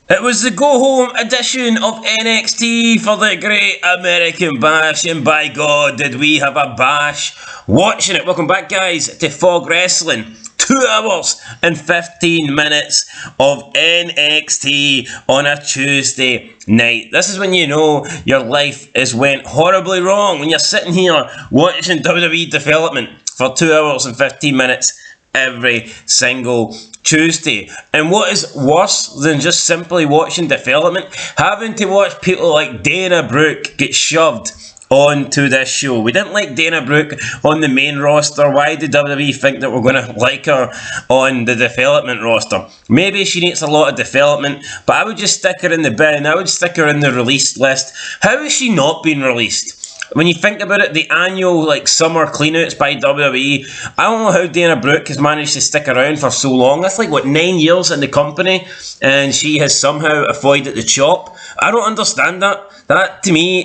It was the go-home edition of NXT for the Great American Bash, and by God, did we have a bash watching it. Welcome back, guys, to Fog Wrestling. 2 hours and 15 minutes of NXT on a Tuesday night. This is when you know your life has went horribly wrong, when you're sitting here watching WWE development for 2 hours and 15 minutes every single Tuesday. And what is worse than just simply watching development? Having to watch people like Dana Brooke get shoved onto this show. We didn't like Dana Brooke on the main roster. Why did WWE think that we're going to like her on the development roster? Maybe she needs a lot of development, but I would just stick her in the bin. I would stick her in the released list. How has she not been released? When you think about it, the annual summer cleanouts by WWE, I don't know how Dana Brooke has managed to stick around for so long. That's 9 years in the company, and she has somehow avoided the chop. I don't understand that. That to me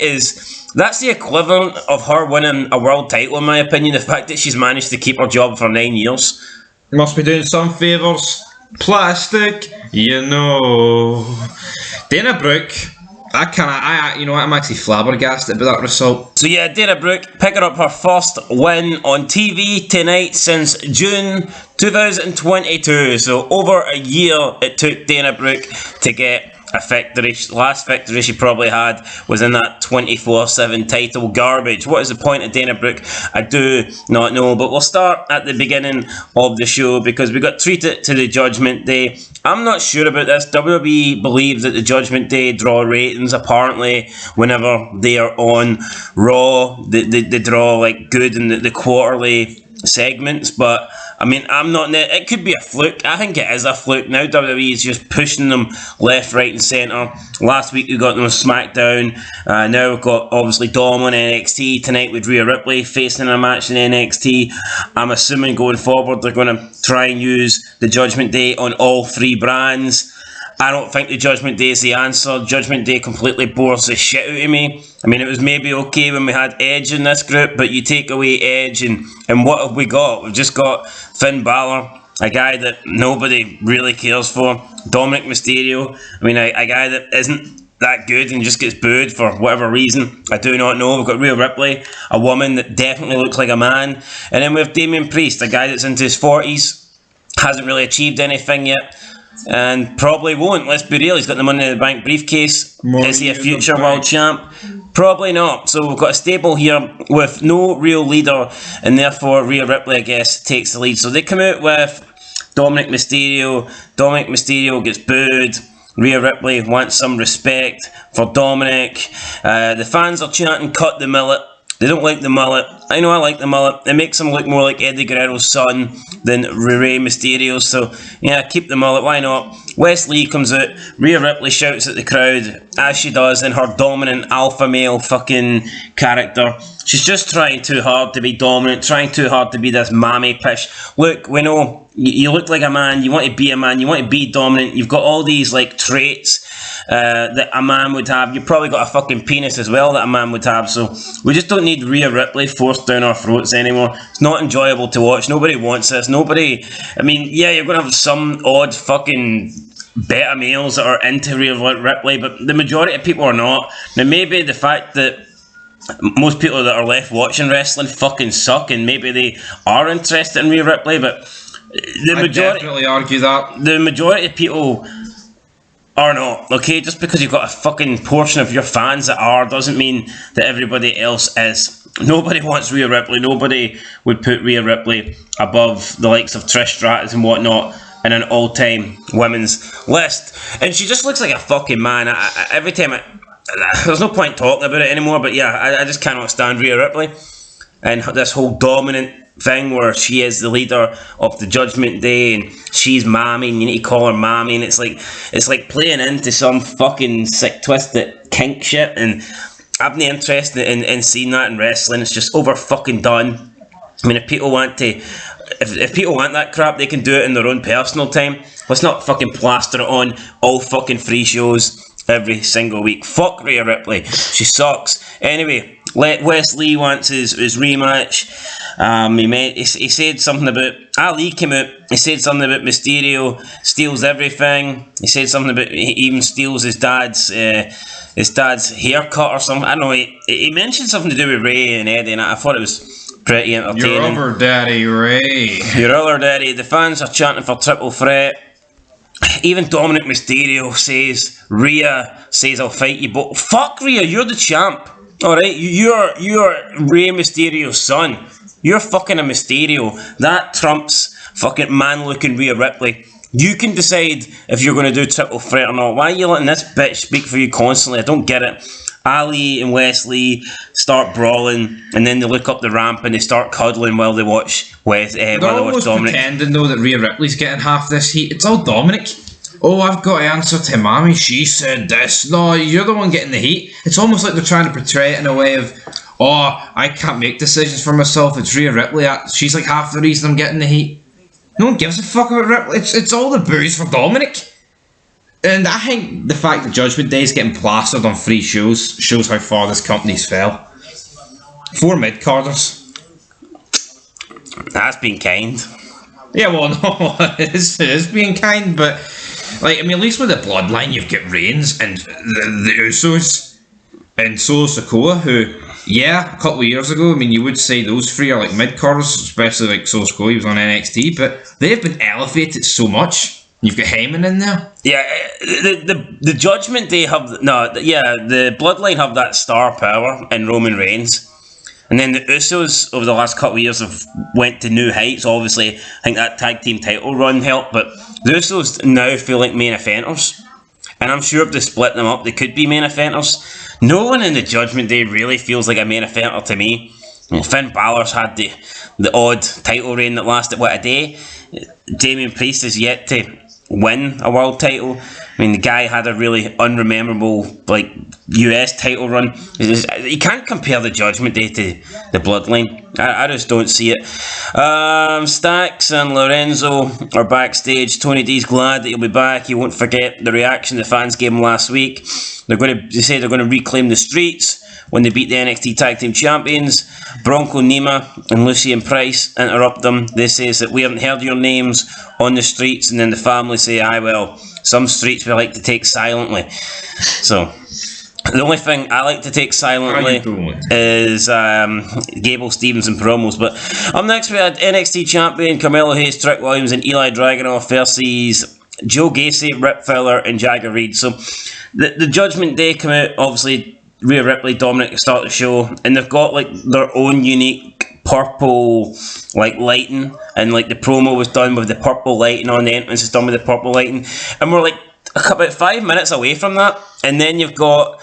that's the equivalent of her winning a world title, in my opinion. The fact that she's managed to keep her job for 9 years. Must be doing some favours. Plastic, you know. Dana Brooke. I'm actually flabbergasted about that result. So yeah, Dana Brooke picking up her first win on TV tonight since June 2022. So over a year it took Dana Brooke to get a victory. Last victory she probably had was in that 24/7 title garbage. What is the point of Dana Brooke? I do not know, but we'll start at the beginning of the show because we got treated to the Judgment Day. I'm not sure about this. WWE believes that the Judgment Day draw ratings. Apparently, whenever they are on Raw, they draw good in the quarterly segments, but I mean, I'm not. It could be a fluke. I think it is a fluke. Now WWE is just pushing them left, right, and centre. Last week we got them on SmackDown. Now we've got obviously Dom on NXT tonight with Rhea Ripley facing a match in NXT. I'm assuming going forward they're going to try and use the Judgment Day on all 3 brands. I don't think the Judgment Day is the answer. Judgment Day completely bores the shit out of me. I mean, it was maybe okay when we had Edge in this group, but you take away Edge and what have we got? We've just got Finn Balor, a guy that nobody really cares for. Dominic Mysterio, I mean, a guy that isn't that good and just gets booed for whatever reason. I do not know. We've got Rhea Ripley, a woman that definitely looks like a man. And then we have Damian Priest, a guy that's into his 40s, hasn't really achieved anything yet. And probably won't, let's be real. He's got the Money in the Bank briefcase. Is he a future world champ? Probably not. So we've got a stable here with no real leader, and therefore Rhea Ripley, I guess, takes the lead. So they come out with Dominic Mysterio. Dominic Mysterio gets booed. Rhea Ripley wants some respect for Dominic. The fans are chanting, "Cut the mullet." They don't like the mullet. I know I like the mullet. It makes him look more like Eddie Guerrero's son than Rey Mysterio. So, yeah, keep the mullet. Why not? Wes Lee comes out. Rhea Ripley shouts at the crowd, as she does in her dominant alpha male fucking character. She's just trying too hard to be dominant, trying too hard to be this mammy pish. Look, we know you look like a man. You want to be a man. You want to be dominant. You've got all these traits that a man would have. You've probably got a fucking penis as well that a man would have. So we just don't need Rhea Ripley forced down our throats anymore. It's not enjoyable to watch. Nobody wants this. Nobody. I mean, yeah, you're gonna have some odd fucking beta males that are into Rhea Ripley, but the majority of people are not. Now maybe the fact that most people that are left watching wrestling fucking suck, and maybe they are interested in Rhea Ripley, but the majority, I definitely argue that. The majority of people are not, okay? Just because you've got a fucking portion of your fans that are, doesn't mean that everybody else is. Nobody wants Rhea Ripley. Nobody would put Rhea Ripley above the likes of Trish Stratus and whatnot in an all-time women's list. And she just looks like a fucking man. Every time there's no point talking about it anymore, but yeah, I just cannot stand Rhea Ripley. And this whole dominant thing where she is the leader of the Judgment Day and she's mommy and you need to call her mommy, and it's like playing into some fucking sick twisted kink shit, and I've no interest in seeing that in wrestling. It's just over fucking done. I mean, if people want that crap, they can do it in their own personal time. Let's not fucking plaster it on all fucking free shows every single week. Fuck Rhea Ripley. She sucks. Anyway, Wesley wants his rematch. He said something about Ali came out. He said something about Mysterio steals everything. He said something about he even steals his dad's haircut or something. I don't know. He mentioned something to do with Ray and Eddie, and I thought it was pretty entertaining. Your other daddy, Ray. Your other daddy. The fans are chanting for triple threat. Even Dominic Mysterio says, Rhea says, I'll fight you, but fuck Rhea, you're the champ. Alright, you're Rey Mysterio's son. You're fucking a Mysterio. That trumps fucking man-looking Rhea Ripley. You can decide if you're going to do triple threat or not. Why are you letting this bitch speak for you constantly? I don't get it. Ali and Wesley start brawling, and then they look up the ramp and they start cuddling while they watch They're almost Dominic. pretending though that Rhea Ripley's getting half this heat. It's all Dominic. Oh, I've got to answer to Mammy. She said this. No, you're the one getting the heat. It's almost like they're trying to portray it in a way of, oh, I can't make decisions for myself. It's Rhea Ripley. She's like half the reason I'm getting the heat. No one gives a fuck about Ripley. It's all the booze for Dominic. And I think the fact that Judgment Day is getting plastered on free shows how far this company's fell. 4 mid-carders. That's been kind. Yeah, well, no, it is being kind, but like, I mean, at least with the Bloodline, you've got Reigns and the Usos and Solo Sikoa, who, yeah, a couple of years ago, I mean, you would say those three are like mid-carders, especially like Solo Sikoa, he was on NXT, but they've been elevated so much. You've got Heyman in there. Yeah, the Judgment Day have the Bloodline have that star power in Roman Reigns, and then the Usos over the last couple of years have went to new heights. Obviously, I think that tag team title run helped, but the Usos now feel like main eventers, and I'm sure if they split them up, they could be main eventers. No one in the Judgment Day really feels like a main eventer to me. I mean, Finn Balor's had the odd title reign that lasted a day. Damian Priest is yet to win a world title. I mean, the guy had a really unrememberable US title run. You can't compare the Judgment Day to the Bloodline. I just don't see it. Stax and Lorenzo are backstage. Tony D's glad that he'll be back. He won't forget the reaction the fans gave him last week. They say they're going to reclaim the streets when they beat the NXT Tag Team Champions. Bronco Nima and Lucien Price interrupt them. They say that we haven't heard your names on the streets, and then the family say, aye, well, some streets we like to take silently. So, the only thing I like to take silently is Gable Steveson promos. But up next we had NXT Champion Carmelo Hayes, Trick Williams and Eli Dragunov versus Joe Gacy, Rip Fowler and Jagger Reed. So, the Judgment Day come out, obviously Rhea Ripley, Dominic start the show, and they've got their own unique purple lighting, and the promo was done with the purple lighting on, the entrance is done with the purple lighting, and we're about 5 minutes away from that, and then you've got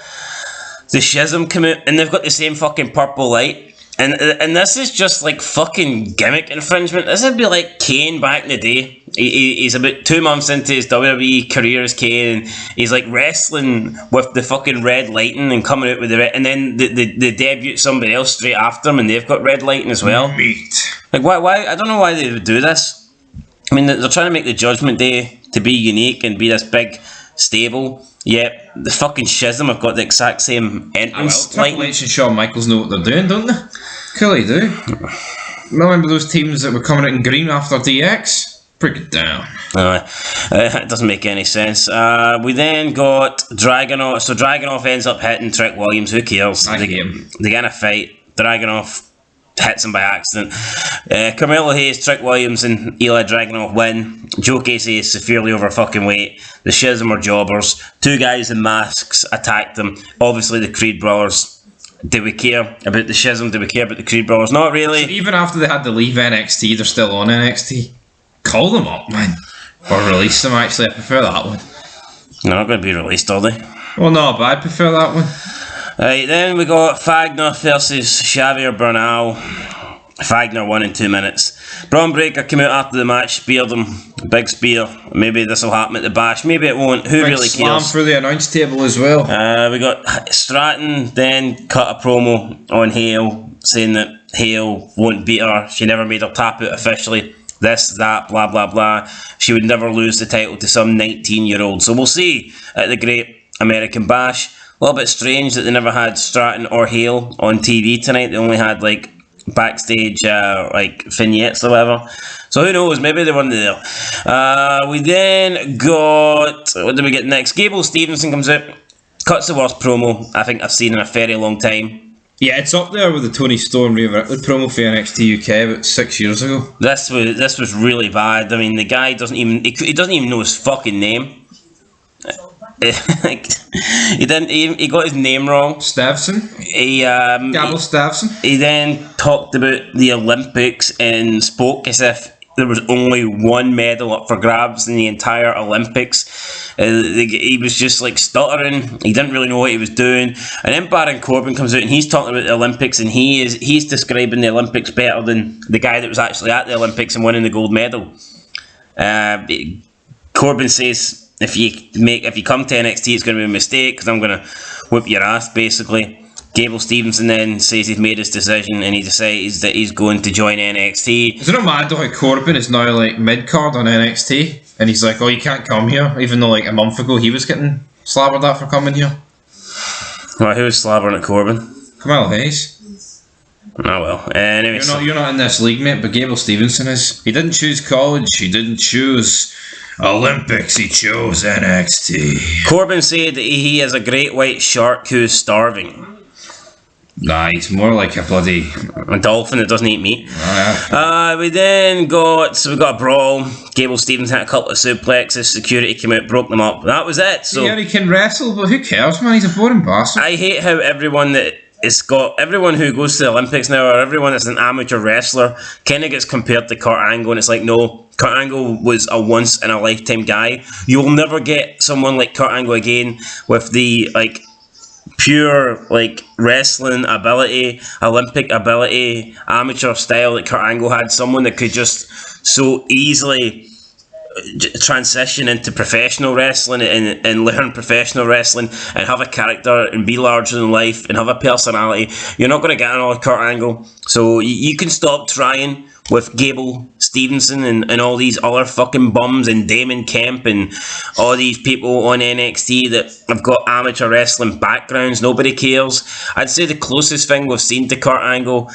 the Schism come out, and they've got the same fucking purple light. And this is just fucking gimmick infringement. This would be like Kane back in the day. He's about 2 months into his WWE career as Kane, and he's wrestling with the fucking red lighting and coming out with the red, and then they debut somebody else straight after him and they've got red lighting as well. Meat. Why? I don't know why they would do this. I mean, they're trying to make the Judgment Day to be unique and be this big stable. Yet the fucking Schism have got the exact same entrance lighting. Triple H and Shawn Michaels know what they're doing, don't they? Cool, they do. Remember those teams that were coming out in green after DX? Break it down. It doesn't make any sense. We then got Dragunov. So Dragunov ends up hitting Trick Williams. Who cares? I hate him. They get in a fight. Dragunov hits him by accident. Carmelo Hayes, Trick Williams and Eli Dragunov win. Joe Gacy is severely over fucking weight. The Schism are jobbers. 2 guys in masks attacked them. Obviously the Creed Brothers. Do we care about the Schism? Do we care about the Creed Brothers? Not really. So even after they had to leave NXT, they're still on NXT. Call them up, man. Or release them, actually. I prefer that one. They're not going to be released, are they? Well, no, but I prefer that one. Right, then we got Fagner versus Xavier Bernal. Fagner won in 2 minutes. Braun Breaker came out after the match, speared him. Big spear. Maybe this will happen at the Bash. Maybe it won't. Who Big really slam cares? through the announce table as well. We got Stratton then cut a promo on Hale, saying that Hale won't beat her. She never made her tap out officially. This, that, blah, blah, blah. She would never lose the title to some 19-year-old. So we'll see at the Great American Bash. A little bit strange that they never had Stratton or Hale on TV tonight. They only had like backstage like vignettes or whatever. So who knows? Maybe they weren't there. We then got, what did we get next? Gable Steveson comes out, cuts the worst promo I think I've seen in a very long time. Yeah, it's up there with the Tony Storm Rhea Ripley promo for NXT UK about 6 years ago. This was really bad. I mean, the guy doesn't even know his fucking name. Like, he got his name wrong. Steveson? Gable Steveson? He then talked about the Olympics and spoke as if there was only one medal up for grabs in the entire Olympics. He was just like stuttering. He didn't really know what he was doing. And then Baron Corbin comes out and he's talking about the Olympics, and he's describing the Olympics better than the guy that was actually at the Olympics and winning the gold medal. Corbin says, if you come to NXT, it's going to be a mistake because I'm going to whip your ass, basically. Gable Steveson then says he's made his decision and he decides that he's going to join NXT. Is it not mad though how Corbin is now like mid-card on NXT? And he's like, oh, you can't come here, even though like a month ago he was getting slabbered at for coming here. Well, who was slabbering at Corbin? Kamala Hayes. Oh well. Anyway, you're not in this league, mate, but Gable Steveson is. He didn't choose college, he didn't choose Olympics, he chose NXT. Corbin said that he is a great white shark who's starving. Nah, he's more like a bloody a dolphin that doesn't eat meat. Oh, yeah. We then got a brawl. Gable Steveson had a couple of suplexes. Security came out, broke them up. That was it. So yeah, he can wrestle, but who cares, man? He's a boring bastard. I hate how everyone who goes to the Olympics now, or everyone that's an amateur wrestler, kind of gets compared to Kurt Angle, and it's like, no, Kurt Angle was a once in a lifetime guy. You'll never get someone like Kurt Angle again with the like pure like wrestling ability, Olympic ability, amateur style that Kurt Angle had. Someone that could just so easily transition into professional wrestling and learn professional wrestling and have a character and be larger than life and have a personality. You're not going to get another Kurt Angle. So you can stop trying with Gable Steveson and all these other fucking bums and Damon Kemp and all these people on NXT that have got amateur wrestling backgrounds. Nobody cares. I'd say the closest thing we've seen to Kurt Angle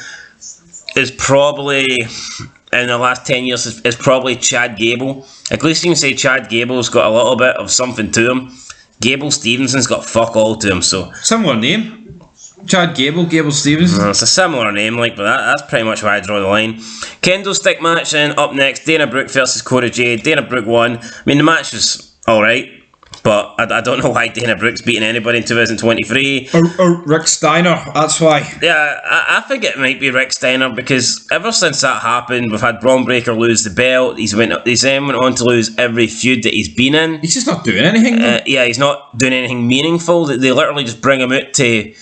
is probably, in the last 10 years, is probably Chad Gable. At least you can say Chad Gable's got a little bit of something to him. Gable Stevenson's got fuck all to him, so... Similar name. Chad Gable Steveson. It's a similar name, like, but that's pretty much where I draw the line. Kendo stick match, and up next, Dana Brooke versus Cora Jade. Dana Brooke won. I mean, the match was alright, but I don't know why Dana Brooke's beating anybody in 2023. Rick Steiner, that's why. Yeah, I think it might be Rick Steiner, because ever since that happened, we've had Braun Breaker lose the belt. He's then went on to lose every feud that he's been in. He's just not doing anything. Yeah, he's not doing anything meaningful. They literally just bring him out to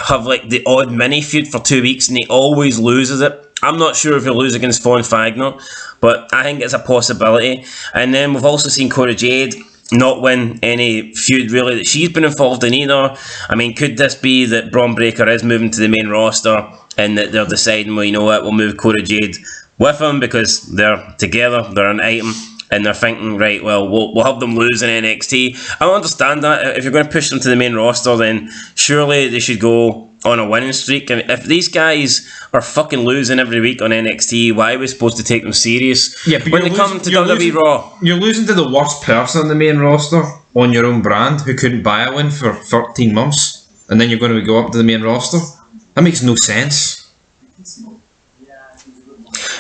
have like the odd mini feud for 2 weeks, and he always loses it. I'm not sure if he'll lose against Von Wagner, but I think it's a possibility. And then we've also seen Cora Jade not win any feud really that she's been involved in either. I mean, could this be that Braun Breaker is moving to the main roster and that they're deciding, well, you know what, we'll move Cora Jade with him because they're together, they're an item, and they're thinking, right, well, we'll have them lose in NXT. I understand that. If you're going to push them to the main roster, then surely they should go on a winning streak. And if these guys are fucking losing every week on NXT, why are we supposed to take them serious? Yeah, but when they come to WWE Raw? You're losing to the worst person on the main roster on your own brand who couldn't buy a win for 13 months, and then you're going to go up to the main roster? That makes no sense.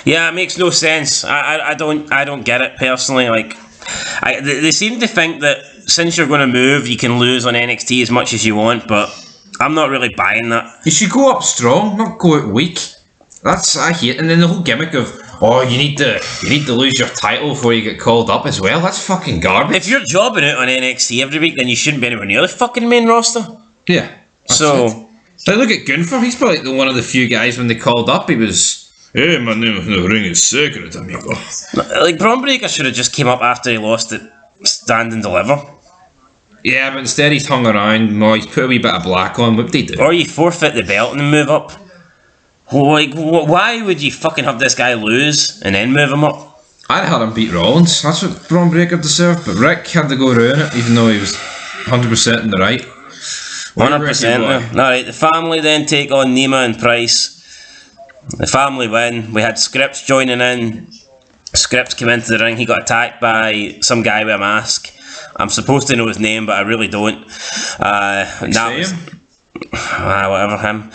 Yeah, it makes no sense. I don't get it personally. Like, they seem to think that since you're going to move, you can lose on NXT as much as you want, but I'm not really buying that. You should go up strong, not go out weak. I hate. And then the whole gimmick of, oh, you need to lose your title before you get called up as well. That's fucking garbage. If you're jobbing out on NXT every week, then you shouldn't be anywhere near the fucking main roster. Yeah. So look at Gunther. He's probably one of the few guys when they called up. He was, hey, my name in the ring is Secret, amigo. Like, Braun Breaker should have just came up after he lost it, Stand and Deliver. Yeah, but instead he's hung around. No, he's put a wee bit of black on. What did he do? Or you forfeit the belt and then move up. Like, why would you fucking have this guy lose and then move him up? I'd had him beat Rollins. That's what Braun Breaker deserved. But Rick had to go ruin it, even though he was 100% in the right. 100%. Alright, the family then take on Nima and Price. The family win. We had Scripps joining in. Scripps came into the ring. He got attacked by some guy with a mask. I'm supposed to know his name, but I really don't. Whatever, him.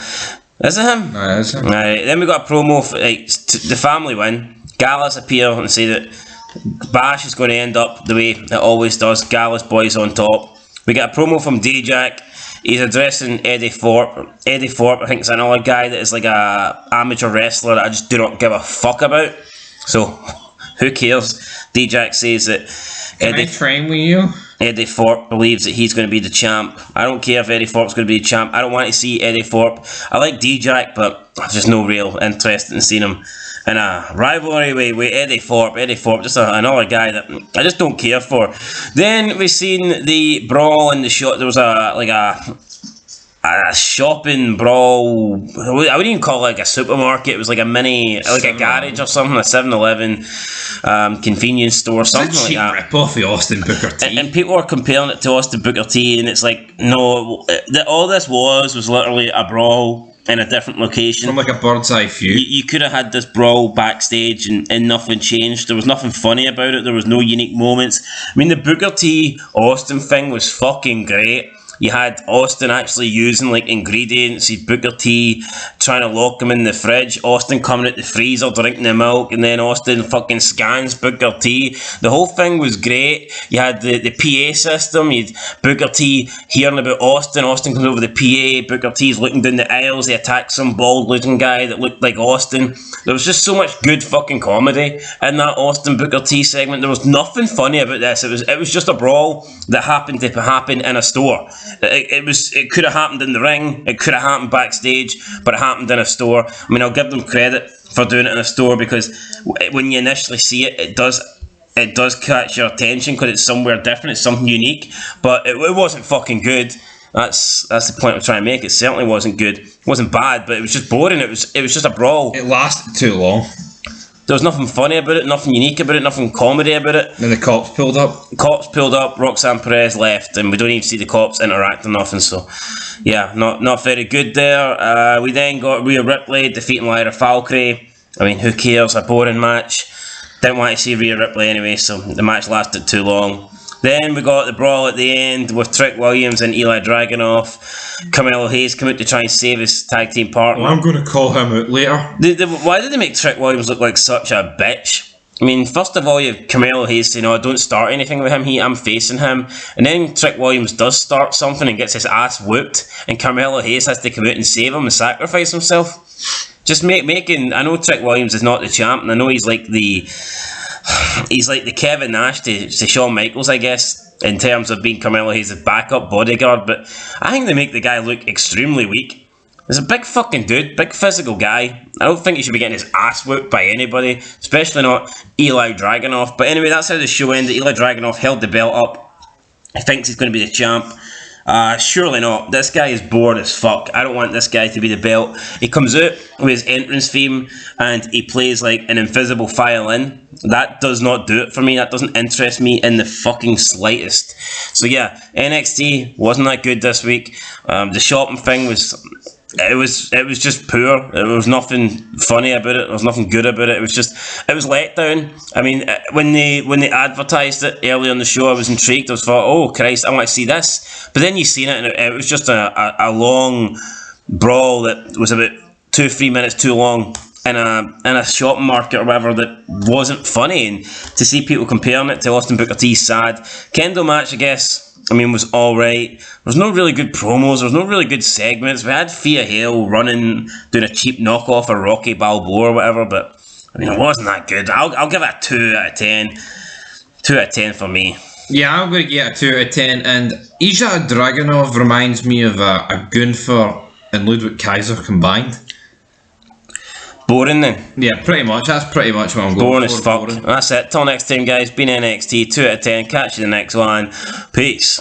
Is it him? No, it is him. Right, then we got a promo for the family win. Gallus appear and say that Bash is going to end up the way it always does. Gallus boys on top. We get a promo from D-Jack. He's addressing Eddie Thorpe. Eddie Thorpe, I think, is another guy that is like a amateur wrestler that I just do not give a fuck about. So, who cares? D-Jack says that Can I train with you? Eddie Thorpe believes that he's going to be the champ. I don't care if Eddie Thorpe's going to be the champ. I don't want to see Eddie Thorpe. I like D-Jack, but I've just no real interest in seeing him in a rivalry with Eddie Thorpe. Eddie Thorpe, just another guy that I just don't care for. Then we seen the brawl in the shop. There was a shopping brawl. I wouldn't even call it like a supermarket. It was like a mini, like a garage or something, a 7-Eleven convenience store, something like that. Rip-off of Austin Booker T. And people are comparing it to Austin Booker T, and it's like, no, all this was literally a brawl in a different location. From like a bird's eye view. You could have had this brawl backstage and nothing changed. There was nothing funny about it. There was no unique moments. I mean, the Booker T Austin thing was fucking great. You had Austin actually using like ingredients. You Booker T trying to lock him in the fridge. Austin coming out the freezer drinking the milk, and then Austin fucking scans Booker T. The whole thing was great. You had the PA system. You had Booker T hearing about Austin. Austin comes over the PA. Booker T's looking down the aisles. He attacks some bald looking guy that looked like Austin. There was just so much good fucking comedy in that Austin Booker T segment. There was nothing funny about this. It was just a brawl that happened to happen in a store. It could have happened in the ring, it could have happened backstage, but it happened in a store. I mean, I'll give them credit for doing it in a store, because when you initially see it, it does catch your attention because it's somewhere different, it's something unique, but it wasn't fucking good. That's the point I'm trying to make. It certainly wasn't good. It wasn't bad, but it was just boring. It was just a brawl. It lasted too long. There was nothing funny about it, nothing unique about it, nothing comedy about it. Then the cops pulled up. Roxanne Perez left, and we don't even see the cops interact or nothing. So, yeah, not very good there. We then got Rhea Ripley defeating Lyra Valkyrie. I mean, who cares? A boring match. Didn't want to see Rhea Ripley anyway, so the match lasted too long. Then we got the brawl at the end with Trick Williams and Eli Dragunov. Carmelo Hayes come out to try and save his tag team partner. Well, I'm going to call him out later. Why did they make Trick Williams look like such a bitch? I mean, first of all, you have Carmelo Hayes saying, "No, don't start anything with him. I'm facing him." And then Trick Williams does start something and gets his ass whooped, and Carmelo Hayes has to come out and save him and sacrifice himself. Just making. I know Trick Williams is not the champ, and I know he's like the Kevin Nash to Shawn Michaels, I guess, in terms of being Carmelo Hayes' backup bodyguard, but I think they make the guy look extremely weak. He's a big fucking dude, big physical guy. I don't think he should be getting his ass whooped by anybody, especially not Eli Dragunov. But anyway, that's how the show ended. Eli Dragunov held the belt up. He thinks he's going to be the champ. Surely not. This guy is bored as fuck. I don't want this guy to be the belt. He comes out with his entrance theme and he plays like an invisible violin. That does not do it for me. That doesn't interest me in the fucking slightest. So yeah, NXT wasn't that good this week. The shopping thing was... It was just poor. There was nothing funny about it. There was nothing good about it. It was letdown. I mean, when they advertised it early on the show, I was intrigued. I was thought, oh Christ, I want to see this. But then you seen it, and it was just a long brawl that was about 2-3 minutes too long in a shopping market or whatever that wasn't funny. And to see people comparing it to Austin Booker T's sad Kendo match, I guess. I mean, was alright. There was no really good promos. There was no really good segments. We had Thea Hale running, doing a cheap knockoff of Rocky Balboa or whatever, but I mean, it wasn't that good. I'll give it a 2 out of 10. 2 out of 10 for me. Yeah, I'm going to get a 2 out of 10. And Ilja Dragunov reminds me of a Gunther and Ludwig Kaiser combined. Boring then. Yeah, pretty much. That's pretty much what I'm going for. Boring as fuck. That's it. Till next time, guys. Been NXT 2 out of 10. Catch you in the next one. Peace.